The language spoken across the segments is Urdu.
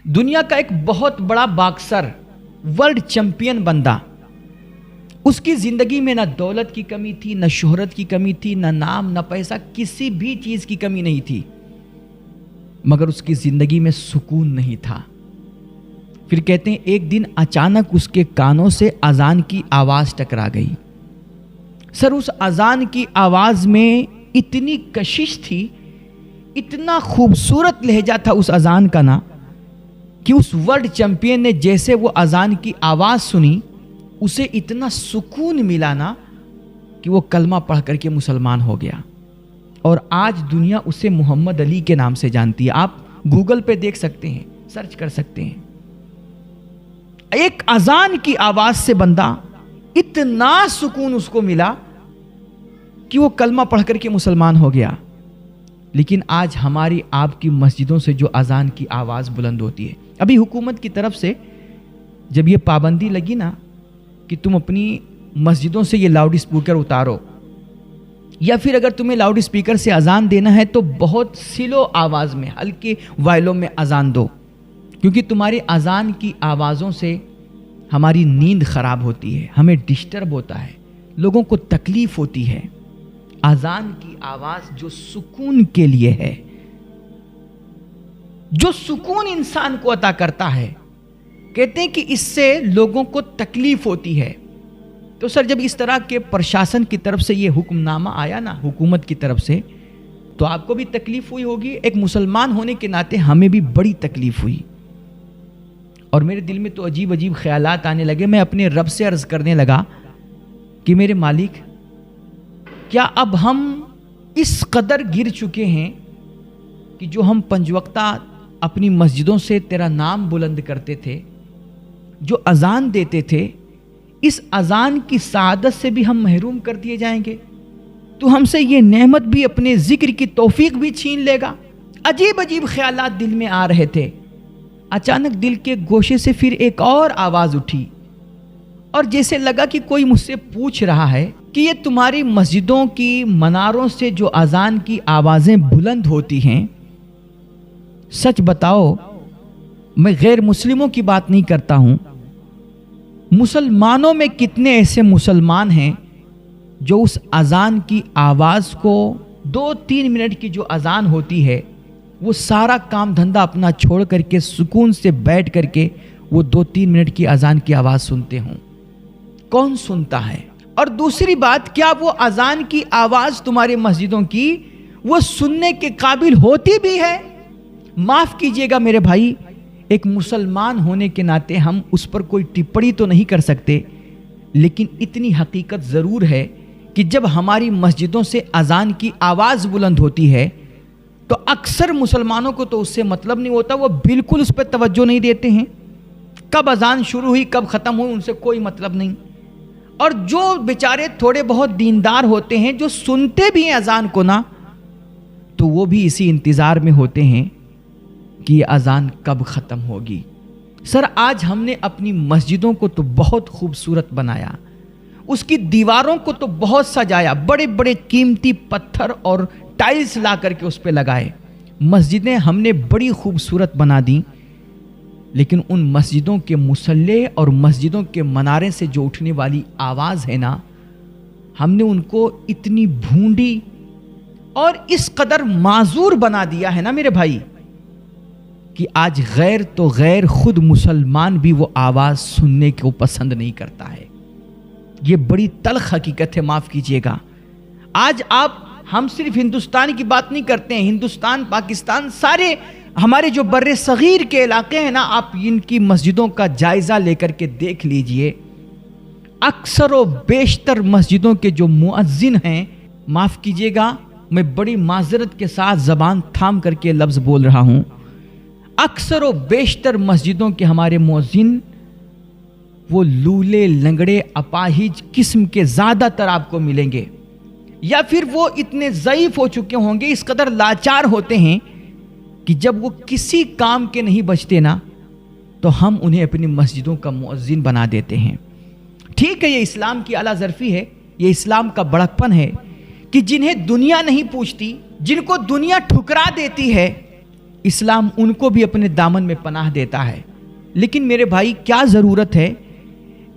دنیا کا ایک بہت بڑا باکسر، ورلڈ چیمپئن بندہ، اس کی زندگی میں نہ دولت کی کمی تھی، نہ شہرت کی کمی تھی، نہ نام، نہ پیسہ، کسی بھی چیز کی کمی نہیں تھی، مگر اس کی زندگی میں سکون نہیں تھا۔ پھر کہتے ہیں ایک دن اچانک اس کے کانوں سے اذان کی آواز ٹکرا گئی۔ سر اس اذان کی آواز میں اتنی کشش تھی، اتنا خوبصورت لہجہ تھا اس اذان کا نا، کہ اس ورلڈ چیمپئن نے جیسے وہ اذان کی آواز سنی، اسے اتنا سکون ملا نا کہ وہ کلمہ پڑھ کر کے مسلمان ہو گیا، اور آج دنیا اسے محمد علی کے نام سے جانتی ہے۔ آپ گوگل پہ دیکھ سکتے ہیں، سرچ کر سکتے ہیں۔ ایک اذان کی آواز سے بندہ اتنا سکون اس کو ملا کہ وہ کلمہ پڑھ کر کے مسلمان ہو گیا۔ لیکن آج ہماری آپ کی مسجدوں سے جو اذان کی آواز بلند ہوتی ہے، ابھی حکومت کی طرف سے جب یہ پابندی لگی نا کہ تم اپنی مسجدوں سے یہ لاؤڈ اسپیکر اتارو، یا پھر اگر تمہیں لاؤڈ اسپیکر سے اذان دینا ہے تو بہت سلو آواز میں، ہلکے وائلوں میں اذان دو، کیونکہ تمہاری اذان کی آوازوں سے ہماری نیند خراب ہوتی ہے، ہمیں ڈسٹرب ہوتا ہے، لوگوں کو تکلیف ہوتی ہے۔ اذان کی آواز جو سکون کے لیے ہے، جو سکون انسان کو عطا کرتا ہے، کہتے ہیں کہ اس سے لوگوں کو تکلیف ہوتی ہے۔ تو سر جب اس طرح کے پرشاسن کی طرف سے یہ حکم نامہ آیا نا، حکومت کی طرف سے، تو آپ کو بھی تکلیف ہوئی ہوگی، ایک مسلمان ہونے کے ناطے ہمیں بھی بڑی تکلیف ہوئی، اور میرے دل میں تو عجیب عجیب خیالات آنے لگے۔ میں اپنے رب سے عرض کرنے لگا کہ میرے مالک، کیا اب ہم اس قدر گر چکے ہیں کہ جو ہم پنج وقتہ اپنی مسجدوں سے تیرا نام بلند کرتے تھے، جو اذان دیتے تھے، اس اذان کی سعادت سے بھی ہم محروم کر دیے جائیں گے؟ تو ہم سے یہ نعمت بھی، اپنے ذکر کی توفیق بھی چھین لے گا؟ عجیب عجیب خیالات دل میں آ رہے تھے۔ اچانک دل کے گوشے سے پھر ایک اور آواز اٹھی، اور جیسے لگا کہ کوئی مجھ سے پوچھ رہا ہے کہ یہ تمہاری مسجدوں کی مناروں سے جو اذان کی آوازیں بلند ہوتی ہیں، سچ بتاؤ، میں غیر مسلموں کی بات نہیں کرتا ہوں، مسلمانوں میں کتنے ایسے مسلمان ہیں جو اس اذان کی آواز کو 2-3 منٹ کی جو اذان ہوتی ہے، وہ سارا کام دھندہ اپنا چھوڑ کر کے سکون سے بیٹھ کر کے وہ 2-3 منٹ کی اذان کی آواز سنتے ہوں؟ کون سنتا ہے؟ اور دوسری بات، کیا وہ اذان کی آواز تمہاری مسجدوں کی وہ سننے کے قابل ہوتی بھی ہے؟ معاف کیجئے گا میرے بھائی، ایک مسلمان ہونے کے ناطے ہم اس پر کوئی ٹپڑی تو نہیں کر سکتے، لیکن اتنی حقیقت ضرور ہے کہ جب ہماری مسجدوں سے اذان کی آواز بلند ہوتی ہے تو اکثر مسلمانوں کو تو اس سے مطلب نہیں ہوتا، وہ بالکل اس پہ توجہ نہیں دیتے ہیں، کب اذان شروع ہوئی کب ختم ہوئی ان سے کوئی مطلب نہیں۔ اور جو بیچارے تھوڑے بہت دیندار ہوتے ہیں، جو سنتے بھی ہیں اذان کو نا، تو وہ بھی اسی انتظار میں ہوتے ہیں کہ یہ اذان کب ختم ہوگی۔ سر آج ہم نے اپنی مسجدوں کو تو بہت خوبصورت بنایا، اس کی دیواروں کو تو بہت سجایا، بڑے بڑے قیمتی پتھر اور ٹائلز لا کر کے اس پہ لگائے، مسجدیں ہم نے بڑی خوبصورت بنا دیں، لیکن ان مسجدوں کے مصلے اور مسجدوں کے منارے سے جو اٹھنے والی آواز ہے نا، ہم نے ان کو اتنی بھونڈی اور اس قدر معذور بنا دیا ہے نا میرے بھائی، کہ آج غیر تو غیر، خود مسلمان بھی وہ آواز سننے کو پسند نہیں کرتا ہے۔ یہ بڑی تلخ حقیقت ہے، معاف کیجئے گا۔ آج ہم صرف ہندوستان کی بات نہیں کرتے ہیں، ہندوستان، پاکستان، سارے ہمارے جو بر صغیر کے علاقے ہیں نا، آپ ان کی مسجدوں کا جائزہ لے کر کے دیکھ لیجئے، اکثر و بیشتر مسجدوں کے جو مؤذن ہیں، معاف کیجئے گا، میں بڑی معذرت کے ساتھ زبان تھام کر کے لفظ بول رہا ہوں، اکثر و بیشتر مسجدوں کے ہمارے مؤذن وہ لولے لنگڑے اپاہج قسم کے زیادہ تر آپ کو ملیں گے، یا پھر وہ اتنے ضعیف ہو چکے ہوں گے، اس قدر لاچار ہوتے ہیں کہ جب وہ کسی کام کے نہیں بچتے نا، تو ہم انہیں اپنی مسجدوں کا مؤذن بنا دیتے ہیں۔ ٹھیک ہے، یہ اسلام کی اعلیٰ ظرفی ہے، یہ اسلام کا بڑکپن ہے کہ جنہیں دنیا نہیں پوچھتی، جن کو دنیا ٹھکرا دیتی ہے، اسلام ان کو بھی اپنے دامن میں پناہ دیتا ہے۔ لیکن میرے بھائی کیا ضرورت ہے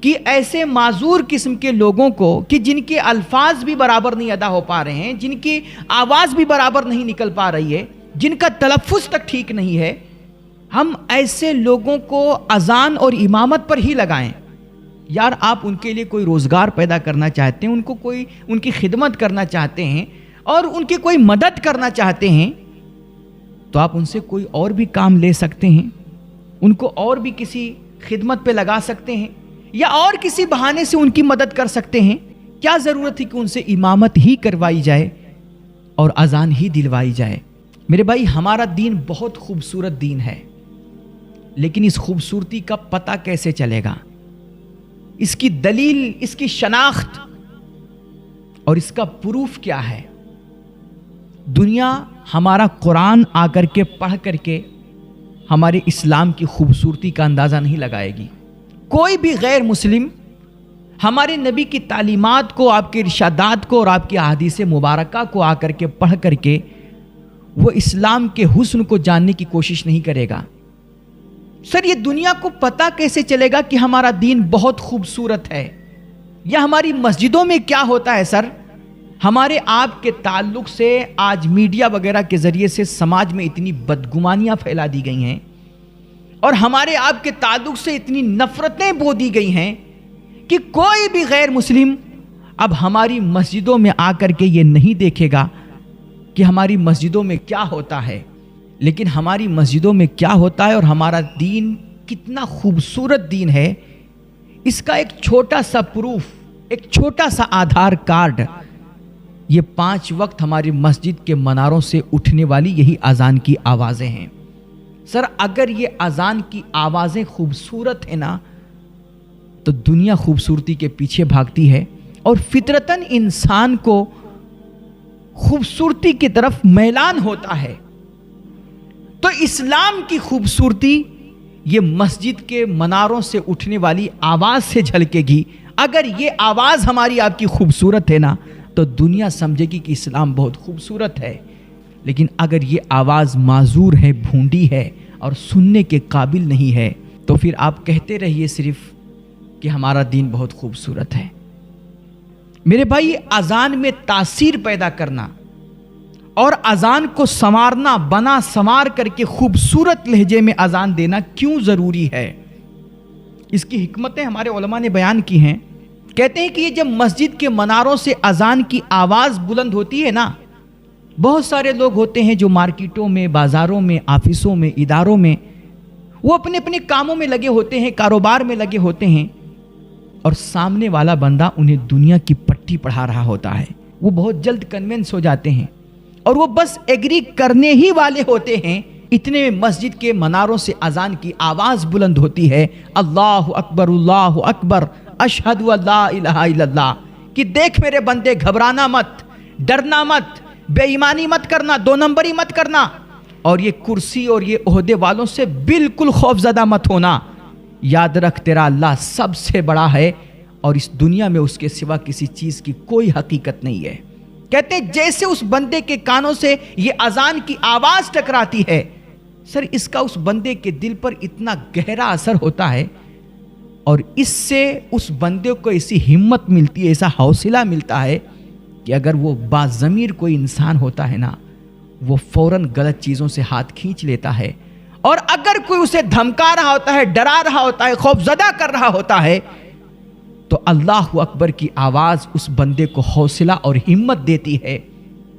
کہ ایسے معذور قسم کے لوگوں کو کہ جن کے الفاظ بھی برابر نہیں ادا ہو پا رہے ہیں، جن کی آواز بھی برابر نہیں نکل پا رہی ہے، جن کا تلفظ تک ٹھیک نہیں ہے، ہم ایسے لوگوں کو اذان اور امامت پر ہی لگائیں؟ یار آپ ان کے لیے کوئی روزگار پیدا کرنا چاہتے ہیں، ان کی خدمت کرنا چاہتے ہیں اور ان کی کوئی مدد کرنا چاہتے ہیں تو آپ ان سے کوئی اور بھی کام لے سکتے ہیں، ان کو اور بھی کسی خدمت پہ لگا سکتے ہیں یا اور کسی بہانے سے ان کی مدد کر سکتے ہیں۔ کیا ضرورت ہے کہ ان سے امامت ہی کروائی جائے اور اذان ہی دلوائی جائے؟ میرے بھائی ہمارا دین بہت خوبصورت دین ہے، لیکن اس خوبصورتی کا پتہ کیسے چلے گا؟ اس کی دلیل، اس کی شناخت اور اس کا پروف کیا ہے؟ دنیا ہمارا قرآن آ کر کے پڑھ کر کے ہمارے اسلام کی خوبصورتی کا اندازہ نہیں لگائے گی۔ کوئی بھی غیر مسلم ہمارے نبی کی تعلیمات کو، آپ کے ارشادات کو اور آپ کی احادیث مبارکہ کو آ کر کے پڑھ کر کے وہ اسلام کے حسن کو جاننے کی کوشش نہیں کرے گا۔ سر یہ دنیا کو پتہ کیسے چلے گا کہ ہمارا دین بہت خوبصورت ہے؟ یا ہماری مسجدوں میں کیا ہوتا ہے؟ سر ہمارے آپ کے تعلق سے آج میڈیا وغیرہ کے ذریعے سے سماج میں اتنی بدگمانیاں پھیلا دی گئی ہیں اور ہمارے آپ کے تعلق سے اتنی نفرتیں بو دی گئی ہیں کہ کوئی بھی غیر مسلم اب ہماری مسجدوں میں آ کر کے یہ نہیں دیکھے گا کہ ہماری مسجدوں میں کیا ہوتا ہے، لیکن ہماری مسجدوں میں کیا ہوتا ہے اور ہمارا دین کتنا خوبصورت دین ہے، اس کا ایک چھوٹا سا پروف، ایک چھوٹا سا آدھار کارڈ یہ 5 وقت ہماری مسجد کے مناروں سے اٹھنے والی یہی اذان کی آوازیں ہیں۔ سر اگر یہ اذان کی آوازیں خوبصورت ہیں نا تو دنیا خوبصورتی کے پیچھے بھاگتی ہے اور فطرتاً انسان کو خوبصورتی کی طرف میلان ہوتا ہے۔ تو اسلام کی خوبصورتی یہ مسجد کے مناروں سے اٹھنے والی آواز سے جھلکے گی۔ اگر یہ آواز ہماری آپ کی خوبصورت ہے نا تو دنیا سمجھے گی کہ اسلام بہت خوبصورت ہے، لیکن اگر یہ آواز معذور ہے، بھونڈی ہے اور سننے کے قابل نہیں ہے تو پھر آپ کہتے رہیے صرف کہ ہمارا دین بہت خوبصورت ہے۔ میرے بھائی اذان میں تاثیر پیدا کرنا اور اذان کو سنوارنا، بنا سنوار کر کے خوبصورت لہجے میں اذان دینا کیوں ضروری ہے؟ اس کی حکمتیں ہمارے علماء نے بیان کی ہیں۔ کہتے ہیں کہ یہ جب مسجد کے مناروں سے اذان کی آواز بلند ہوتی ہے نا، بہت سارے لوگ ہوتے ہیں جو مارکیٹوں میں، بازاروں میں، آفسوں میں، اداروں میں وہ اپنے اپنے کاموں میں لگے ہوتے ہیں، کاروبار میں لگے ہوتے ہیں اور سامنے والا بندہ انہیں دنیا کی پٹی پڑھا رہا ہوتا ہے۔ وہ بہت جلد کنونس ہو جاتے ہیں اور وہ بس ایگری کرنے ہی والے ہوتے ہیں۔ اتنے میں مسجد کے مناروں سے اذان کی آواز بلند ہوتی ہے، اللہ اکبر، اللہ اکبر، اشہد ان لا الہ الا اللہ، کہ دیکھ میرے بندے، گھبرانا مت، ڈرنا مت، بے ایمانی مت کرنا، 2 نمبری مت کرنا، اور یہ کرسی اور یہ عہدے والوں سے بالکل خوف زدہ مت ہونا۔ یاد رکھ تیرا اللہ سب سے بڑا ہے اور اس دنیا میں اس کے سوا کسی چیز کی کوئی حقیقت نہیں ہے۔ کہتے ہیں جیسے اس بندے کے کانوں سے یہ اذان کی آواز ٹکراتی ہے، سر اس کا اس بندے کے دل پر اتنا گہرا اثر ہوتا ہے اور اس سے اس بندے کو ایسی ہمت ملتی ہے، ایسا حوصلہ ملتا ہے کہ اگر وہ باضمیر کوئی انسان ہوتا ہے نا، وہ فوراً غلط چیزوں سے ہاتھ کھینچ لیتا ہے، اور اگر کوئی اسے دھمکا رہا ہوتا ہے، ڈرا رہا ہوتا ہے، خوف زدہ کر رہا ہوتا ہے تو اللہ اکبر کی آواز اس بندے کو حوصلہ اور ہمت دیتی ہے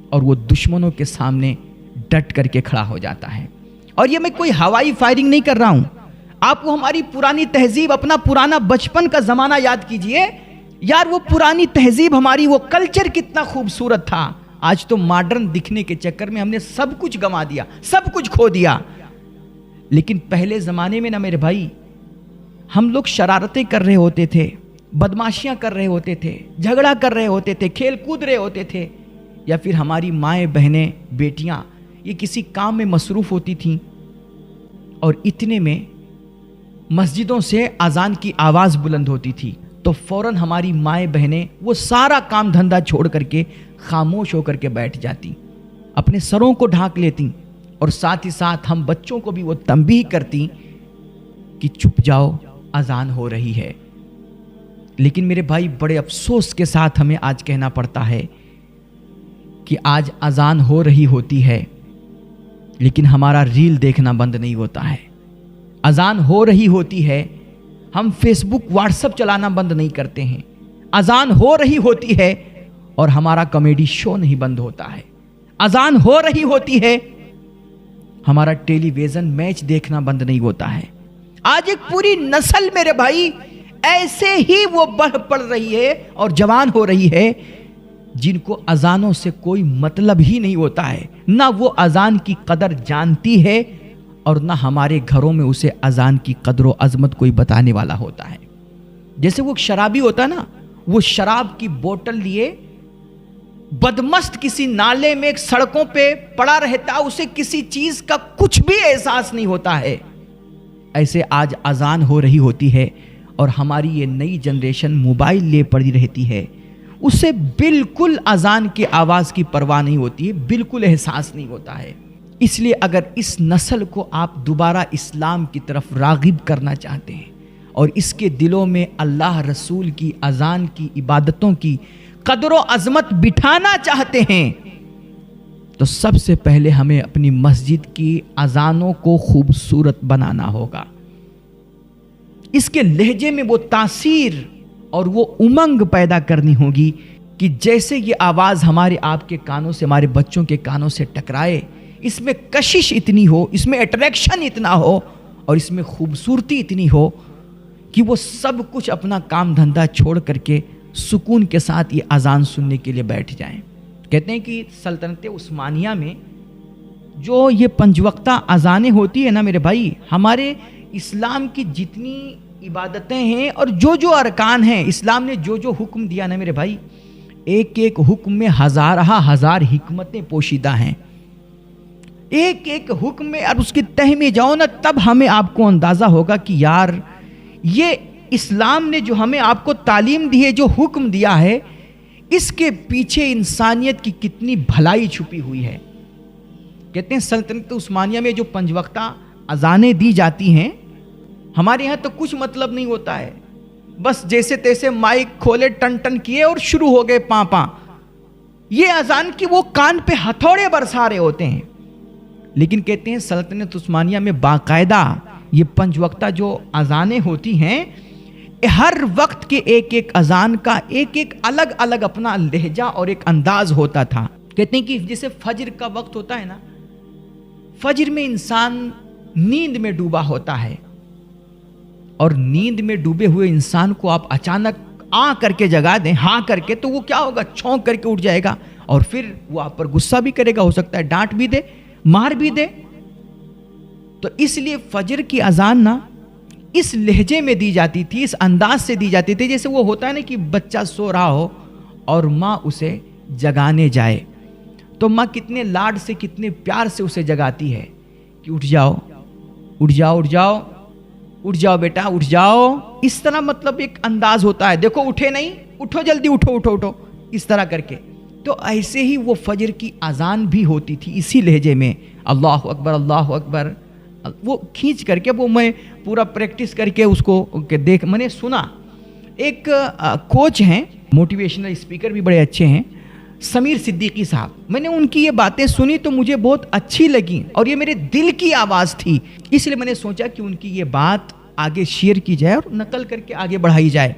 اور وہ دشمنوں کے سامنے ڈٹ کر کے کھڑا ہو جاتا ہے۔ اور یہ میں کوئی ہوائی فائرنگ نہیں کر رہا ہوں، آپ کو ہماری پرانی تہذیب، اپنا پرانا بچپن کا زمانہ یاد کیجئے۔ یار وہ پرانی تہذیب، ہماری وہ کلچر کتنا خوبصورت تھا۔ آج تو ماڈرن دکھنے کے چکر میں ہم نے سب کچھ گنوا دیا، سب کچھ کھو دیا۔ لیکن پہلے زمانے میں نا میرے بھائی، ہم لوگ شرارتیں کر رہے ہوتے تھے، بدماشیاں کر رہے ہوتے تھے، جھگڑا کر رہے ہوتے تھے، کھیل کود رہے ہوتے تھے، یا پھر ہماری مائیں، بہنیں، بیٹیاں یہ کسی کام میں مصروف ہوتی تھیں اور اتنے میں مسجدوں سے اذان کی آواز بلند ہوتی تھی تو فوراً ہماری مائیں بہنیں وہ سارا کام دھندا چھوڑ کر کے خاموش ہو کر کے بیٹھ جاتی، اپنے سروں کو ڈھانک لیتی اور ساتھ ہی ساتھ ہم بچوں کو بھی وہ تنبیہ کرتی کہ چپ جاؤ اذان ہو رہی ہے. لیکن میرے بھائی بڑے افسوس کے ساتھ ہمیں آج کہنا پڑتا ہے کہ آج اذان ہو رہی ہوتی ہے لیکن ہمارا ریل دیکھنا بند نہیں ہوتا ہے. اذان ہو رہی ہوتی ہے, ہم فیس بک واٹس ایپ چلانا بند نہیں کرتے ہیں. اذان ہو رہی ہوتی ہے اور ہمارا کامیڈی شو نہیں بند ہوتا ہے. اذان ہو رہی ہوتی ہے, ہمارا ٹیلی ویژن میچ دیکھنا بند نہیں ہوتا ہے. آج ایک پوری نسل میرے بھائی ایسے ہی وہ بڑھ پڑ رہی ہے اور جوان ہو رہی ہے جن کو اذانوں سے کوئی مطلب ہی نہیں ہوتا ہے. نہ وہ اذان کی قدر جانتی ہے اور نہ ہمارے گھروں میں اسے اذان کی قدر و عظمت کوئی بتانے والا ہوتا ہے. جیسے وہ شرابی ہوتا نا, وہ شراب کی بوتل لیے بدمست کسی نالے میں سڑکوں پہ پڑا رہتا, اسے کسی چیز کا کچھ بھی احساس نہیں ہوتا ہے. ایسے آج اذان ہو رہی ہوتی ہے اور ہماری یہ نئی جنریشن موبائل لیے پڑی رہتی ہے, اسے بالکل اذان کی آواز کی پرواہ نہیں ہوتی ہے, بالکل احساس نہیں ہوتا ہے. اس لیے اگر اس نسل کو آپ دوبارہ اسلام کی طرف راغب کرنا چاہتے ہیں اور اس کے دلوں میں اللہ رسول کی اذان کی عبادتوں کی قدر و عظمت بٹھانا چاہتے ہیں, تو سب سے پہلے ہمیں اپنی مسجد کی اذانوں کو خوبصورت بنانا ہوگا. اس کے لہجے میں وہ تاثیر اور وہ امنگ پیدا کرنی ہوگی کہ جیسے یہ آواز ہمارے آپ کے کانوں سے, ہمارے بچوں کے کانوں سے ٹکرائے, اس میں کشش اتنی ہو, اس میں اٹریکشن اتنا ہو اور اس میں خوبصورتی اتنی ہو کہ وہ سب کچھ اپنا کام دھندا چھوڑ کر کے سکون کے ساتھ یہ اذان سننے کے لیے بیٹھ جائیں. کہتے ہیں کہ سلطنت عثمانیہ میں جو یہ 5 وقتہ اذانیں ہوتی ہے نا میرے بھائی, ہمارے اسلام کی جتنی عبادتیں ہیں اور جو ارکان ہیں, اسلام نے جو حکم دیا نا میرے بھائی, ایک ایک حکم میں ہزار حکمتیں پوشیدہ ہیں. ایک ایک حکم میں اور اس کی تہ میں جاؤ نا, تب ہمیں آپ کو اندازہ ہوگا کہ یار یہ اسلام نے جو ہمیں آپ کو تعلیم دی ہے, جو حکم دیا ہے, اس کے پیچھے انسانیت کی کتنی بھلائی چھپی ہوئی ہے. کہتے ہیں سلطنت عثمانیہ میں جو 5 وقتہ اذانیں دی جاتی ہیں, ہمارے یہاں تو کچھ مطلب نہیں ہوتا ہے, بس جیسے تیسے مائک کھولے, ٹن ٹن کیے اور شروع ہو گئے پاں پاں. یہ اذان کی وہ کان پہ ہتھوڑے برسا رہے ہوتے ہیں. لیکن کہتے ہیں سلطنت عثمانیہ میں باقاعدہ یہ 5 وقتہ جو اذانیں ہوتی ہیں, ہر وقت کے ایک ایک اذان کا ایک ایک الگ الگ اپنا لہجہ اور ایک انداز ہوتا تھا. کہتے ہیں کہ جیسے فجر کا وقت ہوتا ہے نا, فجر میں انسان نیند میں ڈوبا ہوتا ہے, اور نیند میں ڈوبے ہوئے انسان کو آپ اچانک آ کر کے جگا دیں, ہاں کر کے, تو وہ کیا ہوگا, چھونک کر کے اٹھ جائے گا اور پھر وہ آپ پر غصہ بھی کرے گا, ہو سکتا ہے ڈانٹ بھی دے, مار بھی دے. تو اس لیے فجر کی اذان نا اس لہجے میں دی جاتی تھی, اس انداز سے دی جاتی تھی جیسے وہ ہوتا ہے نا کہ بچہ سو رہا ہو اور ماں اسے جگانے جائے, تو ماں کتنے لاڈ سے کتنے پیار سے اسے جگاتی ہے کہ اٹھ جاؤ اٹھ جاؤ اٹھ جاؤ اٹھ جاؤ بیٹا اٹھ جاؤ. اس طرح مطلب ایک انداز ہوتا ہے, دیکھو اٹھے نہیں, اٹھو جلدی, اٹھو اٹھو اٹھو, اس طرح کر کے. تو ایسے ہی وہ فجر کی اذان بھی ہوتی تھی اسی لہجے میں, اللہ اکبر اللہ اکبر, وہ کھینچ کر کے, وہ میں پورا پریکٹس کر کے اس کو دیکھ, میں نے سنا. ایک کوچ ہیں, موٹیویشنل اسپیکر بھی بڑے اچھے ہیں, سمیر صدیقی صاحب. میں نے ان کی یہ باتیں سنی تو مجھے بہت اچھی لگیں اور یہ میرے دل کی آواز تھی, اس لیے میں نے سوچا کہ ان کی یہ بات آگے شیئر کی جائے اور نقل کر کے آگے بڑھائی جائے.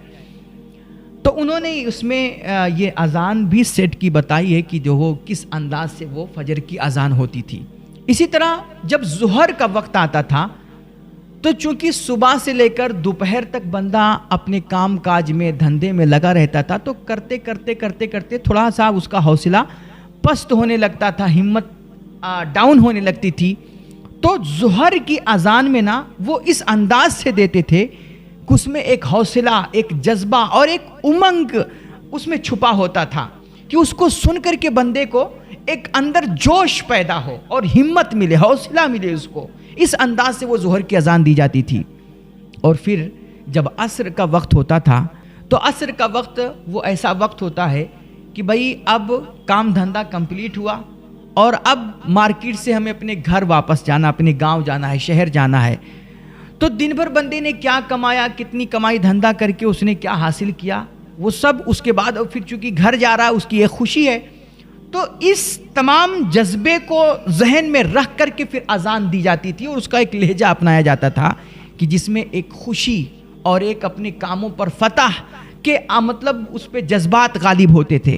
تو انہوں نے اس میں یہ اذان بھی سیٹ کی بتائی ہے کہ جو وہ کس انداز سے وہ فجر کی اذان ہوتی تھی. اسی طرح جب ظہر کا وقت آتا تھا تو چونکہ صبح سے لے کر دوپہر تک بندہ اپنے کام کاج میں دھندے میں لگا رہتا تھا, تو کرتے کرتے کرتے کرتے تھوڑا سا اس کا حوصلہ پست ہونے لگتا تھا, ہمت ڈاؤن ہونے لگتی تھی. تو ظہر کی اذان میں نا وہ اس انداز سے دیتے تھے کہ اس میں ایک حوصلہ, ایک جذبہ اور ایک امنگ اس میں چھپا ہوتا تھا کہ اس کو سن کر کے بندے کو ایک اندر جوش پیدا ہو اور ہمت ملے, حوصلہ ملے اس کو. اس انداز سے وہ ظہر کی اذان دی جاتی تھی. اور پھر جب عصر کا وقت ہوتا تھا تو عصر کا وقت وہ ایسا وقت ہوتا ہے کہ بھئی اب کام دھندا کمپلیٹ ہوا اور اب مارکیٹ سے ہمیں اپنے گھر واپس جانا، اپنے گاؤں جانا ہے، شہر جانا ہے، تو دن بھر بندے نے کیا کمایا، کتنی کمائی دھندا کر کے اس نے کیا حاصل کیا، وہ سب اس کے بعد پھر چونکہ گھر جا رہا ہے اس کی ایک خوشی ہے، تو اس تمام جذبے کو ذہن میں رکھ کر کے پھر اذان دی جاتی تھی اور اس کا ایک لہجہ اپنایا جاتا تھا کہ جس میں ایک خوشی اور ایک اپنے کاموں پر فتح کے مطلب اس پہ جذبات غالب ہوتے تھے۔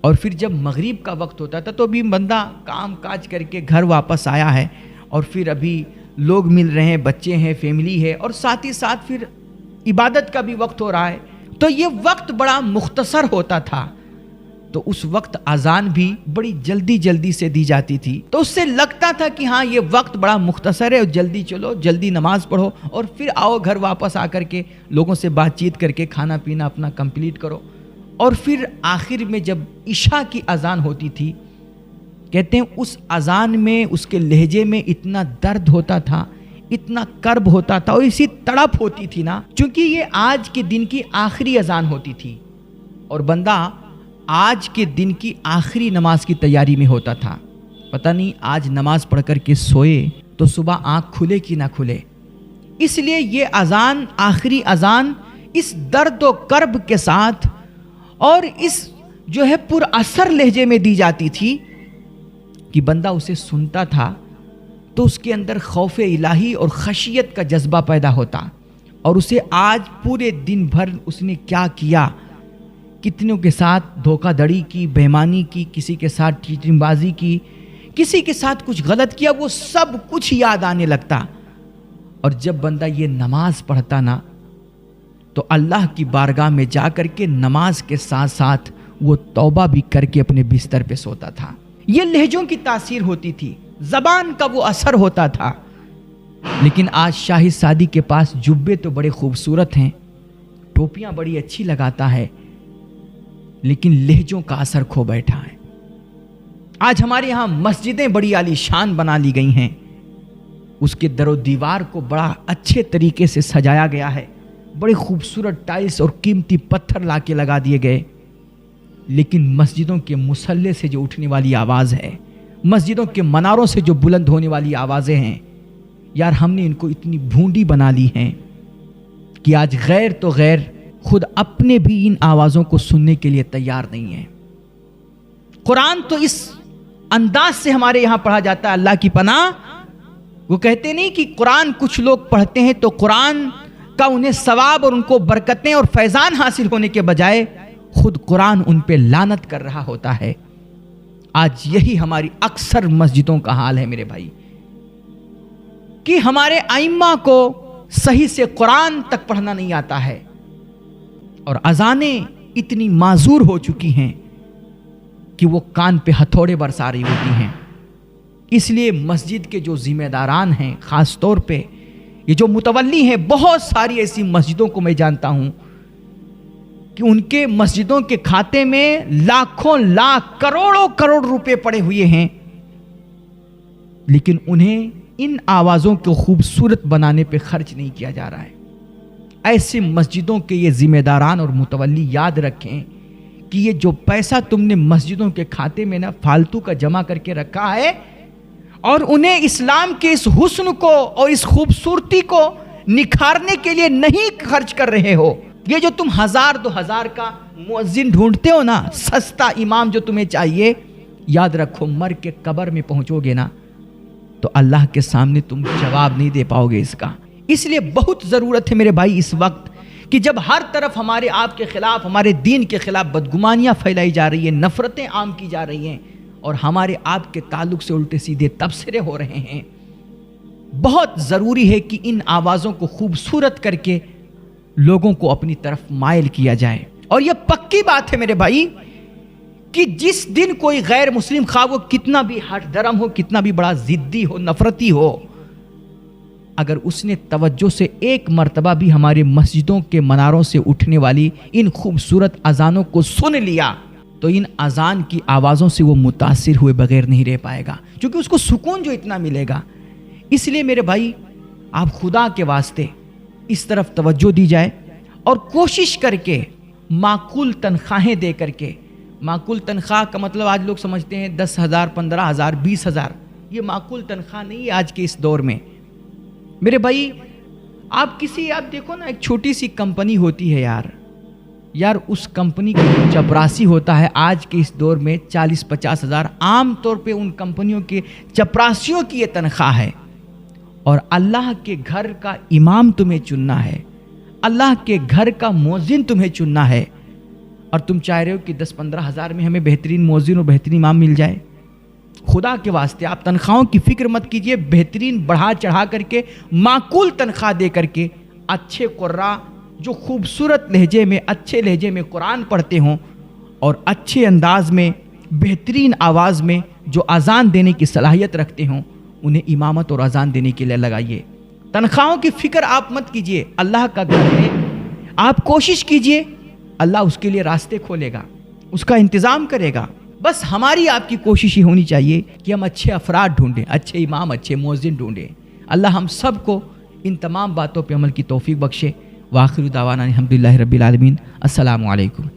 اور پھر جب مغرب کا وقت ہوتا تھا تو ابھی بندہ کام کاج کر کے گھر واپس آیا ہے اور پھر ابھی لوگ مل رہے ہیں، بچے ہیں، فیملی ہے، اور ساتھ ہی ساتھ پھر عبادت کا بھی وقت ہو رہا ہے، تو یہ وقت بڑا مختصر ہوتا تھا، تو اس وقت اذان بھی بڑی جلدی جلدی سے دی جاتی تھی، تو اس سے لگتا تھا کہ ہاں یہ وقت بڑا مختصر ہے اور جلدی چلو، جلدی نماز پڑھو اور پھر آؤ گھر واپس آ کر کے لوگوں سے بات چیت کر کے کھانا پینا اپنا کمپلیٹ کرو۔ اور پھر آخر میں جب عشاء کی اذان ہوتی تھی، کہتے ہیں اس اذان میں اس کے لہجے میں اتنا درد ہوتا تھا، اتنا کرب ہوتا تھا اور اسی تڑپ ہوتی تھی نا، چونکہ یہ آج کے دن کی آخری اذان ہوتی تھی اور بندہ آج کے دن کی آخری نماز کی تیاری میں ہوتا تھا، پتہ نہیں آج نماز پڑھ کر کے سوئے تو صبح آنکھ کھلے کہ نہ کھلے۔ اس لیے یہ اذان، آخری اذان، اس درد و کرب کے ساتھ اور اس جو ہے پر اثر لہجے میں دی جاتی تھی کہ بندہ اسے سنتا تھا تو اس کے اندر خوف الہی اور خشیت کا جذبہ پیدا ہوتا، اور اسے آج پورے دن بھر اس نے کیا کیا، کتنوں کے ساتھ دھوکہ دھڑی کی، بےایمانی کی، کسی کے ساتھ چیٹنگ بازی کی، کسی کے ساتھ کچھ غلط کیا، وہ سب کچھ یاد آنے لگتا۔ اور جب بندہ یہ نماز پڑھتا نا تو اللہ کی بارگاہ میں جا کر کے نماز کے ساتھ ساتھ وہ توبہ بھی کر کے اپنے بستر پہ سوتا تھا۔ یہ لہجوں کی تاثیر ہوتی تھی، زبان کا وہ اثر ہوتا تھا۔ لیکن آج شاہد سادی کے پاس جبے تو بڑے خوبصورت ہیں، ٹوپیاں بڑی اچھی لگاتا ہے، لیکن لہجوں کا اثر کھو بیٹھا ہے۔ آج ہمارے یہاں مسجدیں بڑی عالی شان بنا لی گئی ہیں، اس کے در و دیوار کو بڑا اچھے طریقے سے سجایا گیا ہے، بڑے خوبصورت ٹائلز اور قیمتی پتھر لا کے لگا دیے گئے، لیکن مسجدوں کے مصلے سے جو اٹھنے والی آواز ہے، مسجدوں کے مناروں سے جو بلند ہونے والی آوازیں ہیں، یار ہم نے ان کو اتنی بھونڈی بنا لی ہیں کہ آج غیر تو غیر خود اپنے بھی ان آوازوں کو سننے کے لیے تیار نہیں ہیں۔ قرآن تو اس انداز سے ہمارے یہاں پڑھا جاتا ہے، اللہ کی پناہ، وہ کہتے نہیں کہ قرآن کچھ لوگ پڑھتے ہیں تو قرآن کا انہیں ثواب اور ان کو برکتیں اور فیضان حاصل ہونے کے بجائے خود قرآن ان پہ لعنت کر رہا ہوتا ہے۔ آج یہی ہماری اکثر مسجدوں کا حال ہے میرے بھائی، کہ ہمارے ائمہ کو صحیح سے قرآن تک پڑھنا نہیں آتا ہے، اور اذانیں اتنی معذور ہو چکی ہیں کہ وہ کان پہ ہتھوڑے برسا رہی ہوتی ہیں۔ اس لیے مسجد کے جو ذمہ داران ہیں، خاص طور پہ یہ جو متولی ہیں، بہت ساری ایسی مسجدوں کو میں جانتا ہوں کہ ان کے مسجدوں کے کھاتے میں لاکھوں لاکھ، کروڑوں کروڑ روپے پڑے ہوئے ہیں، لیکن انہیں ان آوازوں کو خوبصورت بنانے پہ خرچ نہیں کیا جا رہا ہے۔ ایسے مسجدوں کے یہ ذمہ داران اور متولی یاد رکھیں کہ یہ جو پیسہ تم نے مسجدوں کے کھاتے میں نا فالتو کا جمع کر کے رکھا ہے، اور انہیں اسلام کے اس حسن کو اور اس خوبصورتی کو نکھارنے کے لیے نہیں خرچ کر رہے ہو، یہ جو تم 1000-2000 کا مؤذن ڈھونڈتے ہو نا، سستا امام جو تمہیں چاہیے، یاد رکھو مر کے قبر میں پہنچو گے نا تو اللہ کے سامنے تم جواب نہیں دے پاؤ گے اس کا۔ اس لیے بہت ضرورت ہے میرے بھائی اس وقت کہ جب ہر طرف ہمارے آپ کے خلاف، ہمارے دین کے خلاف بدگمانیاں پھیلائی جا رہی ہیں، نفرتیں عام کی جا رہی ہیں، اور ہمارے آپ کے تعلق سے الٹے سیدھے تبصرے ہو رہے ہیں، بہت ضروری ہے کہ ان آوازوں کو خوبصورت کر کے لوگوں کو اپنی طرف مائل کیا جائے۔ اور یہ پکی بات ہے میرے بھائی کہ جس دن کوئی غیر مسلم، خواہ وہ کتنا بھی ہٹ درم ہو، کتنا بھی بڑا ضدی ہو، نفرتی ہو، اگر اس نے توجہ سے ایک مرتبہ بھی ہمارے مسجدوں کے مناروں سے اٹھنے والی ان خوبصورت اذانوں کو سن لیا تو ان اذان کی آوازوں سے وہ متاثر ہوئے بغیر نہیں رہ پائے گا، کیونکہ اس کو سکون جو اتنا ملے گا۔ اس لیے میرے بھائی آپ خدا کے واسطے اس طرف توجہ دی جائے اور کوشش کر کے معقول تنخواہیں دے کر کے معقول تنخواہ کا مطلب آج لوگ سمجھتے ہیں 10,000 15,000 20,000. یہ معقول تنخواہ نہیں ہے آج کے اس دور میں. میرے بھائی آپ دیکھو نا، ایک چھوٹی سی کمپنی ہوتی ہے یار اس کمپنی کا جو چپراسی ہوتا ہے آج کے اس دور میں 40-50 ہزار. عام طور پہ ان کمپنیوں کے چپراسیوں کی یہ تنخواہ ہے. اور اللہ کے گھر کا امام تمہیں چننا ہے، اللہ کے گھر کا مؤذن تمہیں چننا ہے، اور تم چاہ رہے ہو کہ 10-15 ہزار میں ہمیں بہترین مؤذن اور بہترین امام مل جائے. خدا کے واسطے آپ تنخواہوں کی فکر مت کیجئے. بہترین بڑھا چڑھا کر کے معقول تنخواہ دے کر کے اچھے قراء جو خوبصورت لہجے میں، اچھے لہجے میں قرآن پڑھتے ہوں اور اچھے انداز میں، بہترین آواز میں جو اذان دینے کی صلاحیت رکھتے ہوں، انہیں امامت اور اذان دینے کے لیے لگائیے. تنخواہوں کی فکر آپ مت کیجئے. اللہ کا گھر ہے، آپ کوشش کیجئے، اللہ اس کے لیے راستے کھولے گا، اس کا انتظام کرے گا. بس ہماری آپ کی کوشش ہی ہونی چاہیے کہ ہم اچھے افراد ڈھونڈیں، اچھے امام، اچھے مؤذن ڈھونڈیں. اللہ ہم سب کو ان تمام باتوں پہ عمل کی توفیق بخشے. وآخر دعوانا الحمدللہ رب العالمین. السلام علیکم.